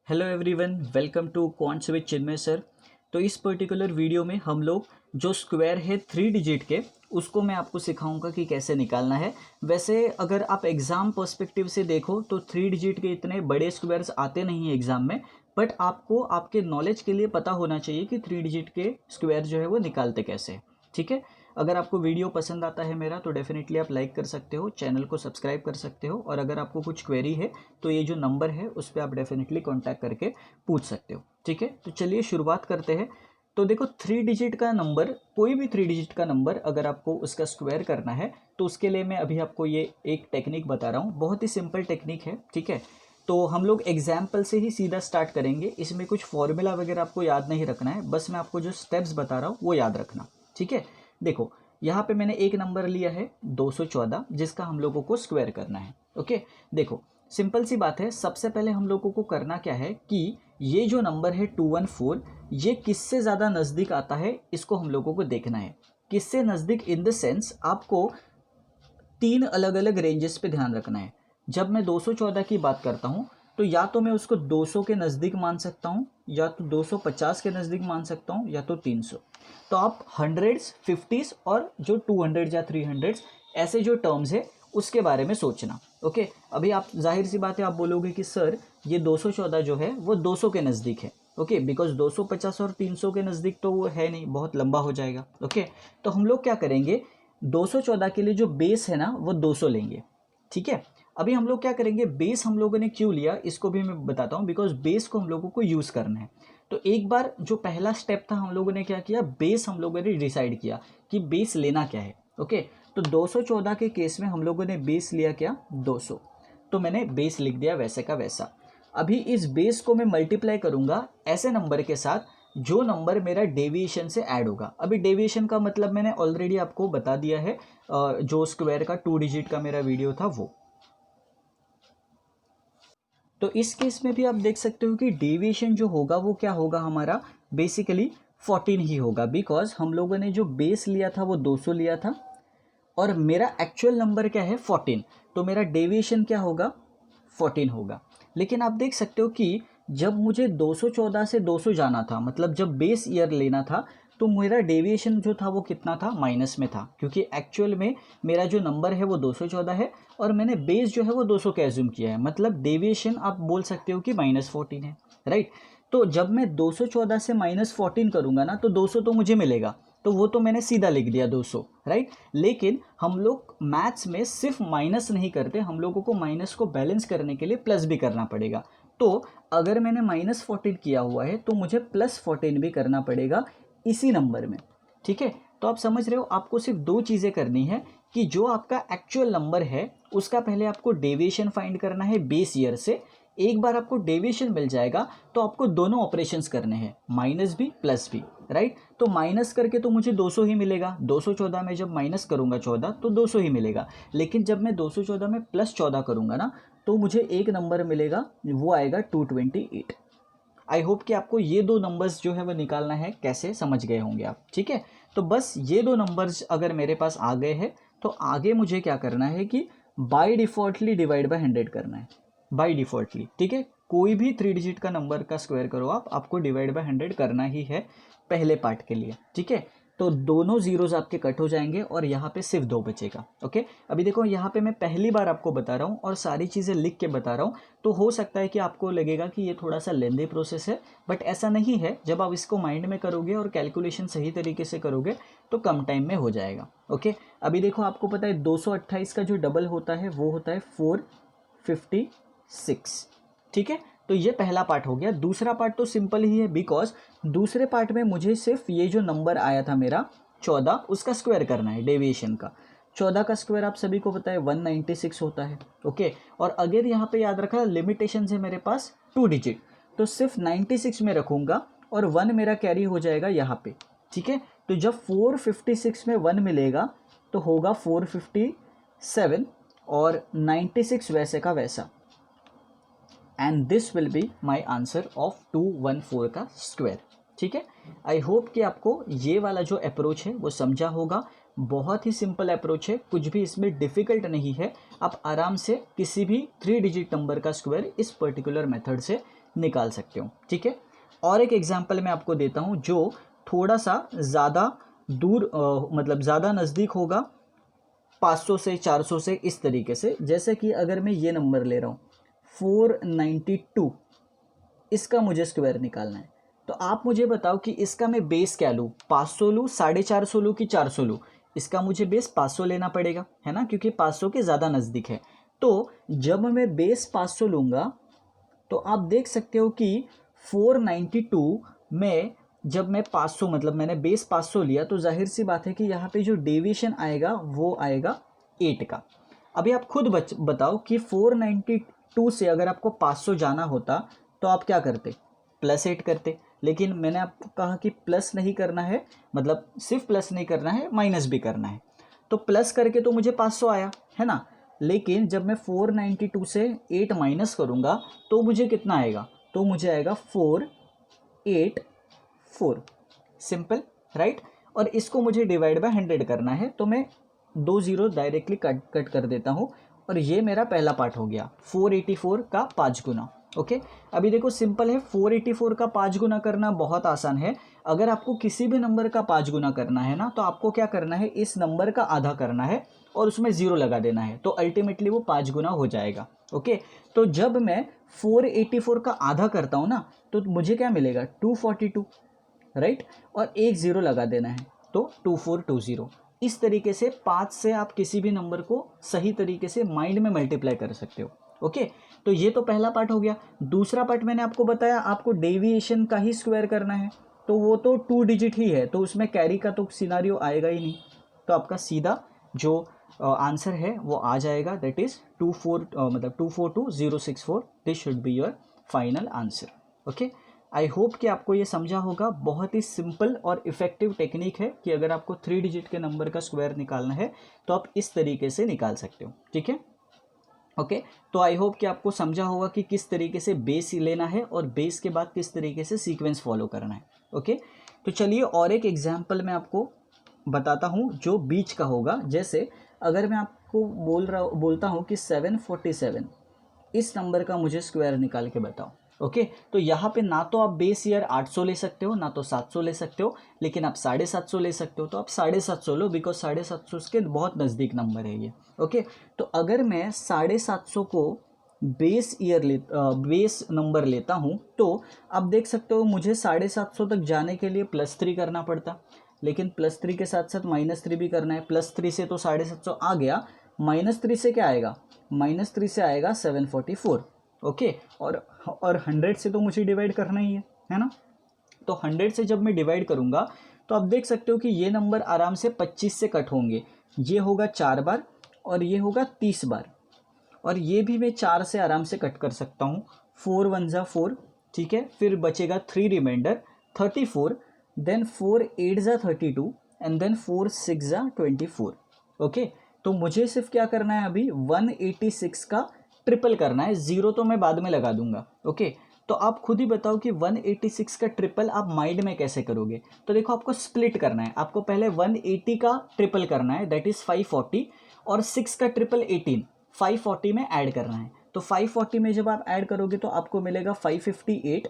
Hello everyone, welcome to Quants with Chinmay sir. तो इस particular video में हम लोग जो स्क्वायर है 3 डिजिट के उसको मैं आपको सिखाऊंगा कि कैसे निकालना है। वैसे अगर आप एग्ज़ाम पर्सपेक्टिव से देखो तो 3 डिजिट के इतने बड़े स्क्वायर्स आते नहीं हैं एग्ज़ाम में, बट आपको आपके नॉलेज के लिए पता होना चाहिए कि 3 डिजिट के स्क्वायर जो है वो निकालते कैसे हैं। ठीक है, अगर आपको वीडियो पसंद आता है मेरा तो डेफिनेटली आप लाइक कर सकते हो, चैनल को सब्सक्राइब कर सकते हो, और अगर आपको कुछ क्वेरी है तो ये जो नंबर है उस पर आप डेफिनेटली कांटेक्ट करके पूछ सकते हो। ठीक है, तो चलिए शुरुआत करते हैं। तो देखो 3 डिजिट का नंबर, कोई भी 3 डिजिट का नंबर अगर आपको उसका स्क्वायर करना है तो उसके लिए मैं अभी आपको ये एक टेक्निक बता रहा हूँ, बहुत ही सिंपल टेक्निक है। ठीक है, तो हम लोग एग्जाम्पल से ही सीधा स्टार्ट करेंगे। इसमें कुछ फॉर्मूला वगैरह आपको याद नहीं रखना है, बस मैं आपको जो स्टेप्स बता रहा हूँ वो याद रखना। ठीक है, देखो यहाँ पे मैंने एक नंबर लिया है 214, जिसका हम लोगों को स्क्वायर करना है। ओके, देखो सिंपल सी बात है। सबसे पहले हम लोगों को करना क्या है कि ये जो नंबर है 214, ये किससे ज़्यादा नज़दीक आता है इसको हम लोगों को देखना है। किससे नज़दीक इन द सेंस आपको 3 अलग अलग रेंजेस पे ध्यान रखना है। जब मैं 214 की बात करता हूँ तो या तो मैं उसको 200 के नज़दीक मान सकता हूँ, या तो 250 के नज़दीक मान सकता हूँ, या तो 300। तो आप हंड्रेड्स, फिफ्टीज़ और जो 200 या 300 ऐसे जो टर्म्स है उसके बारे में सोचना। ओके, अभी आप जाहिर सी बात है आप बोलोगे कि सर ये 214 जो है वो 200 के नज़दीक है। ओके, बिकॉज 250 और 300 के नज़दीक तो वो है नहीं, बहुत लंबा हो जाएगा। ओके, तो हम लोग क्या करेंगे, 214 के लिए जो बेस है ना वो 200 लेंगे। ठीक है, अभी हम लोग क्या करेंगे, बेस हम लोगों ने क्यों लिया इसको भी मैं बताता हूँ, बिकॉज बेस को हम लोगों को यूज़ करना है। तो एक बार जो पहला स्टेप था हम लोगों ने क्या किया, बेस हम लोगों ने डिसाइड किया कि बेस लेना क्या है। ओके, तो 214 के केस में हम लोगों ने बेस लिया क्या, 200। तो मैंने बेस लिख दिया वैसे का वैसा। अभी इस बेस को मैं मल्टीप्लाई करूंगा ऐसे नंबर के साथ जो नंबर मेरा डेविएशन से ऐड होगा। अभी डेविएशन का मतलब मैंने ऑलरेडी आपको बता दिया है, जो स्क्वायर का 2 डिजिट का मेरा वीडियो था वो। तो इस केस में भी आप देख सकते हो कि डेविएशन जो होगा वो क्या होगा, हमारा बेसिकली 14 ही होगा, बिकॉज हम लोगों ने जो बेस लिया था वो 200 लिया था और मेरा एक्चुअल नंबर क्या है 14, तो मेरा डेविएशन क्या होगा, 14 होगा। लेकिन आप देख सकते हो कि जब मुझे 214 से 200 जाना था, मतलब जब बेस ईयर लेना था, तो मेरा डेविएशन जो था वो कितना था, माइनस में था, क्योंकि एक्चुअल में मेरा जो नंबर है वो 214 है और मैंने बेस जो है वो 200 का एज्यूम किया है, मतलब डेविएशन आप बोल सकते हो कि -14 है। राइट, तो जब मैं 214 से -14 करूँगा ना तो 200 तो मुझे मिलेगा, तो वो तो मैंने सीधा लिख दिया 200। राइट, लेकिन हम लोग मैथ्स में सिर्फ माइनस नहीं करते, हम लोगों को माइनस को बैलेंस करने के लिए प्लस भी करना पड़ेगा। तो अगर मैंने -14 किया हुआ है तो मुझे +14 भी करना पड़ेगा इसी नंबर में। ठीक है, तो आप समझ रहे हो, आपको सिर्फ दो चीज़ें करनी है कि जो आपका एक्चुअल नंबर है उसका पहले आपको डेविएशन फाइंड करना है बेस ईयर से। एक बार आपको डेविएशन मिल जाएगा तो आपको दोनों ऑपरेशंस करने हैं, माइनस भी प्लस भी। राइट, तो माइनस करके तो मुझे 200 ही मिलेगा, 214 में जब माइनस करूंगा 14 तो 200 ही मिलेगा। लेकिन जब मैं 214 में +14 करूंगा ना तो मुझे एक नंबर मिलेगा, वो आएगा 228। आई होप कि आपको ये दो नंबर्स जो है वो निकालना है कैसे समझ गए होंगे आप। ठीक है, तो बस ये दो नंबर्स अगर मेरे पास आ गए हैं तो आगे मुझे क्या करना है कि बाय डिफ़ॉल्टली डिवाइड बाय 100 करना है, बाय डिफ़ॉल्टली। ठीक है, कोई भी 3 डिजिट का नंबर का स्क्वायर करो आपको डिवाइड बाय 100 करना ही है पहले पार्ट के लिए। ठीक है, तो दोनों जीरोज आपके कट हो जाएंगे और यहाँ पे सिर्फ 2 बचेगा। ओके, अभी देखो यहाँ पे मैं पहली बार आपको बता रहा हूँ और सारी चीज़ें लिख के बता रहा हूँ, तो हो सकता है कि आपको लगेगा कि ये थोड़ा सा लेंदी प्रोसेस है, बट ऐसा नहीं है। जब आप इसको माइंड में करोगे और कैलकुलेशन सही तरीके से करोगे तो कम टाइम में हो जाएगा। ओके, अभी देखो आपको पता है 228 का जो डबल होता है वो होता है 456। ठीक है, तो ये पहला पार्ट हो गया। दूसरा पार्ट तो सिंपल ही है, बिकॉज दूसरे पार्ट में मुझे सिर्फ ये जो नंबर आया था मेरा 14, उसका स्क्वायर करना है, डेविएशन का। 14 का स्क्वायर आप सभी को पता है 196 होता है। ओके, और अगर यहाँ पे याद रखा लिमिटेशन है मेरे पास 2 डिजिट, तो सिर्फ 96 में रखूँगा और 1 मेरा कैरी हो जाएगा यहाँ पे। ठीक है, तो जब 456 में 1 मिलेगा तो होगा 457 और 96 वैसे का वैसा, and this will be my answer of 214 का स्क्वायर। ठीक है, आई होप कि आपको ये वाला जो अप्रोच है वो समझा होगा। बहुत ही सिंपल अप्रोच है, कुछ भी इसमें डिफ़िकल्ट नहीं है। आप आराम से किसी भी 3 डिजिट नंबर का स्क्वायर इस पर्टिकुलर मेथड से निकाल सकते हो। ठीक है, और एक एग्जाम्पल मैं आपको देता हूँ जो थोड़ा सा ज़्यादा दूर मतलब ज़्यादा नज़दीक होगा 500 से 400 से, इस तरीके से। जैसे कि अगर मैं ये नंबर ले रहा हूँ 492, इसका मुझे स्क्वायर निकालना है। तो आप मुझे बताओ कि इसका मैं बेस क्या लूँ, 500 लूँ, 450 लूँ कि 400 लूँ। इसका मुझे बेस 500 लेना पड़ेगा, है ना, क्योंकि 500 के ज़्यादा नज़दीक है। तो जब मैं बेस 500 लूँगा तो आप देख सकते हो कि 492 में जब मैं 500 मतलब मैंने बेस 500 लिया, तो जाहिर सी बात है कि यहाँ पे जो डेविएशन आएगा वो आएगा 8 का। अभी आप खुद बताओ कि 492 से अगर आपको 500 जाना होता तो आप क्या करते, +8 करते। लेकिन मैंने आपको कहा कि प्लस नहीं करना है, मतलब सिर्फ प्लस नहीं करना है, माइनस भी करना है। तो प्लस करके तो मुझे 500 आया, है ना, लेकिन जब मैं 492 से 8 माइनस करूँगा तो मुझे कितना आएगा, तो मुझे आएगा 484। Simple, right. और इसको मुझे डिवाइड बाय 100 करना है, तो मैं 2 ज़ीरो डायरेक्टली कट कर देता हूँ। और ये मेरा पहला पार्ट हो गया, 484 का 5 गुना। ओके, अभी देखो सिंपल है, 484 का 5 गुना करना बहुत आसान है। अगर आपको किसी भी नंबर का 5 गुना करना है ना, तो आपको क्या करना है, इस नंबर का आधा करना है और उसमें 0 लगा देना है, तो अल्टीमेटली वो 5 गुना हो जाएगा। ओके, तो जब मैं 484 का आधा करता हूँ ना, तो मुझे क्या मिलेगा, 242, राइट, और एक 0 लगा देना है, तो 2420। इस तरीके से 5 से आप किसी भी नंबर को सही तरीके से माइंड में मल्टीप्लाई कर सकते हो। ओके, तो ये तो पहला पार्ट हो गया। दूसरा पार्ट मैंने आपको बताया, आपको डेविएशन का ही स्क्वायर करना है, तो वो तो 2 डिजिट ही है, तो उसमें कैरी का तो सिनारियो आएगा ही नहीं। तो आपका सीधा जो आंसर है वो आ जाएगा, that is 242064। This should be your final answer. Okay, I hope कि आपको ये समझा होगा। बहुत ही सिंपल और इफेक्टिव टेक्निक है कि अगर आपको 3 डिजिट के नंबर का स्क्वायर निकालना है तो आप इस तरीके से निकाल सकते हो। ठीक है, ओके, तो आई होप कि आपको समझा होगा कि किस तरीके से बेस लेना है और बेस के बाद किस तरीके से सीक्वेंस फॉलो करना है। ओके, तो चलिए और एक एग्जाम्पल मैं आपको बताता हूँ जो बीच का होगा। जैसे अगर मैं आपको बोलता हूँ कि 747, इस नंबर का मुझे स्क्वायर निकाल के बताओ। ओके, तो यहाँ पे ना तो आप बेस ईयर 800 ले सकते हो, ना तो 700 ले सकते हो, लेकिन आप 750 ले सकते हो। तो आप 750 लो, बिकॉज 750 के बहुत नज़दीक नंबर है ये। ओके, तो अगर मैं 750 को बेस नंबर लेता हूँ, तो आप देख सकते हो मुझे 750 तक जाने के लिए +3 करना पड़ता, लेकिन +3 के साथ साथ -3 भी करना है। +3 से तो 750 आ गया, -3 से क्या आएगा, -3 से आएगा 744। ओके, और 100 से तो मुझे डिवाइड करना ही है ना। तो 100 से जब मैं डिवाइड करूँगा तो आप देख सकते हो कि ये नंबर आराम से 25 से कट होंगे। ये होगा 4 बार और ये होगा 30 बार, और ये भी मैं 4 से आराम से कट कर सकता हूँ। 4 1 जा 4, ठीक है, फिर बचेगा 3 रिमाइंडर 34, देन 4 8 जा 32 एंड देन 4 6 जा 24। ओके, तो मुझे सिर्फ क्या करना है, अभी 186 का ट्रिपल करना है। 0 तो मैं बाद में लगा दूंगा। ओके, तो आप खुद ही बताओ कि 186 का ट्रिपल आप माइंड में कैसे करोगे। तो देखो, आपको स्प्लिट करना है। आपको पहले 180 का ट्रिपल करना है, दैट इज 540, और 6 का ट्रिपल 18 540 में ऐड करना है। तो 540 में जब आप ऐड करोगे तो आपको मिलेगा 558,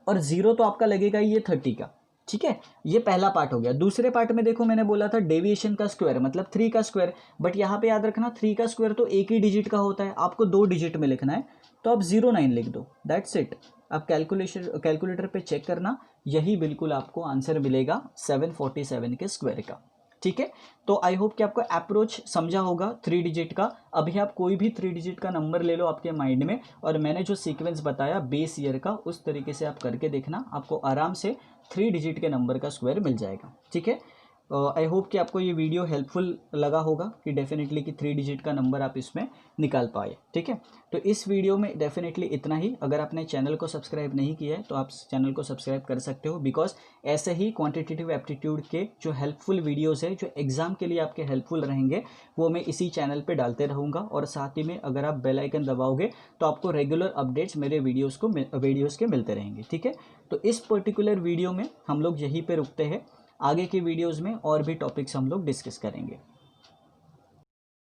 और 0 तो आपका लगेगा ये 30 का। ठीक है, ये पहला पार्ट हो गया। दूसरे पार्ट में देखो, मैंने बोला था डेविएशन का स्क्वायर मतलब 3 का स्क्वायर, बट यहाँ पे याद रखना 3 का स्क्वायर तो एक ही डिजिट का होता है, आपको 2 डिजिट में लिखना है। तो आप 09 लिख दो, दैट्स इट। आप कैलकुलेटर पे चेक करना, यही बिल्कुल आपको आंसर मिलेगा 747 के स्क्वायर का। ठीक है, तो आई होप कि आपको अप्रोच समझा होगा 3 डिजिट का। अभी आप कोई भी 3 डिजिट का नंबर ले लो आपके माइंड में, और मैंने जो सीक्वेंस बताया बेस ईयर का, उस तरीके से आप करके देखना, आपको आराम से 3 डिजिट के नंबर का स्क्वायर मिल जाएगा। ठीक है, आई होप कि आपको ये वीडियो हेल्पफुल लगा होगा कि डेफिनेटली कि 3 डिजिट का नंबर आप इसमें निकाल पाए। ठीक है, तो इस वीडियो में डेफिनेटली इतना ही। अगर आपने चैनल को सब्सक्राइब नहीं किया है तो आप चैनल को सब्सक्राइब कर सकते हो, बिकॉज ऐसे ही क्वांटिटेटिव एप्टीट्यूड के जो हेल्पफुल वीडियोज़ है, जो एग्जाम के लिए आपके हेल्पफुल रहेंगे, वो मैं इसी चैनल पर डालते रहूँगा। और साथ ही में अगर आप बेल आइकन दबाओगे तो आपको रेगुलर अपडेट्स मेरे वीडियोज़ के मिलते रहेंगे। ठीक है, तो इस पर्टिकुलर वीडियो में हम लोग यहीं पर रुकते हैं। आगे की वीडियोस में और भी टॉपिक्स हम लोग डिस्कस करेंगे।